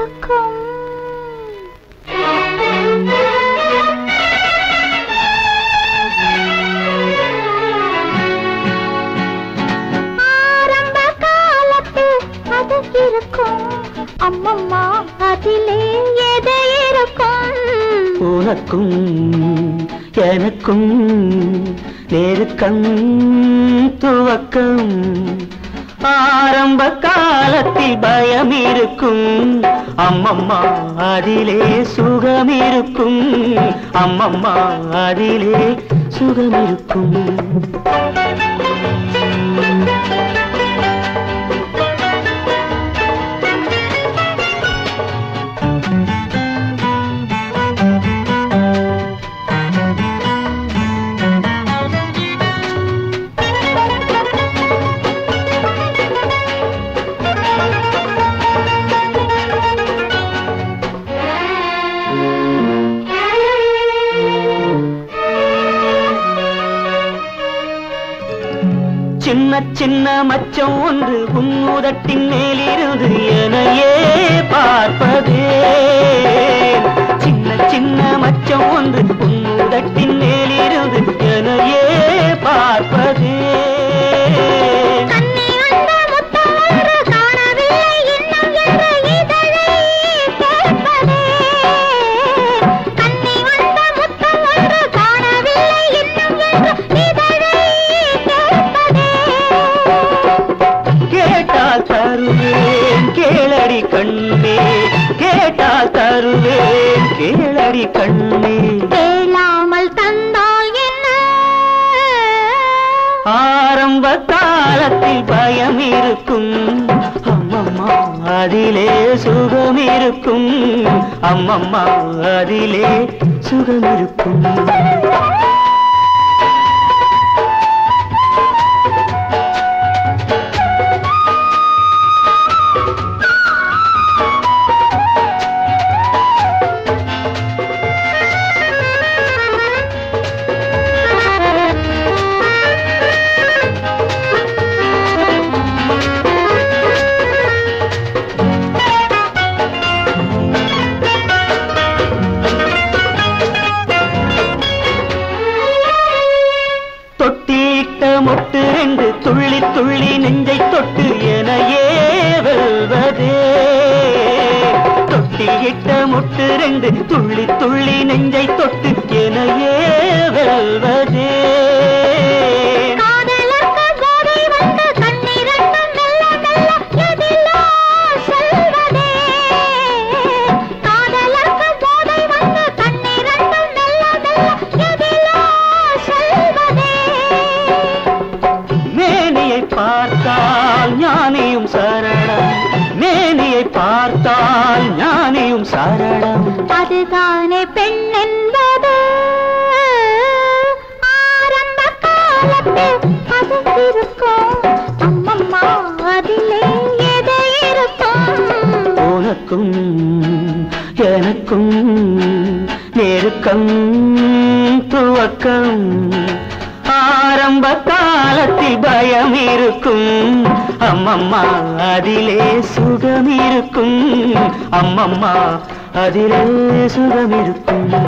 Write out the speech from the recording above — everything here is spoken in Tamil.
இருக்கும். ஆரம்ப காலத்தில் அது இருக்கும். அம்மம்மா அதிலே எது இருக்கும்? உனக்கும் எனக்கும் நெருக்கம் துவக்கம். ஆரம்ப காலத்தில் பயம் இருக்கும். அம்மம்மா அதிலே சுகம் இருக்கும். அம்மம்மா அதிலே சுகம் இருக்கும். சின்ன சின்ன மச்சம் ஒன்று உன்னுதட்டின் மேலிருந்து எனையே பார்ப்பதே. சின்ன சின்ன மச்சம் ஒன்று உன்னுதட்டின் மேலிருந்து எனையே பார்ப்பதே. தருவேன் கேளடி கண்ணே, கேட்டால் தருவேன் கேளடி கண்ணே. கேளாமல் தந்தால் என்ன? ஆரம்ப காலத்தில் பயம் இருக்கும். அம்மம்மா அதிலே சுகம் இருக்கும். அம்மம்மா அதிலே சுகம் இருக்கும். மொட்டு ரெண்டு துள்ளி துள்ளி நெஞ்சை தொட்டு எனையே வெல்வதே. தொட்டியிட்ட மொட்டு ரெண்டு துள்ளி துள்ளி நெஞ்சை தொட்டு எனையே வெல்வதே. பார்த்தால் ஞானியும் சரணம். மேனியை பார்த்தால் ஞானியும் சரணம். அதுதானே பெண் என்பது. ஆரம்ப காலத்தில் அது இருக்கும். அம்மம்மா அதிலே எது இருக்கும்? உனக்கும் எனக்கும் நெருக்கம் துவக்கம். ஆரம்ப காலத்தில் பயம் இருக்கும். அம்மம்மா அதிலே சுகம் இருக்கும். அம்மம்மா அதிலே சுகம் இருக்கும்.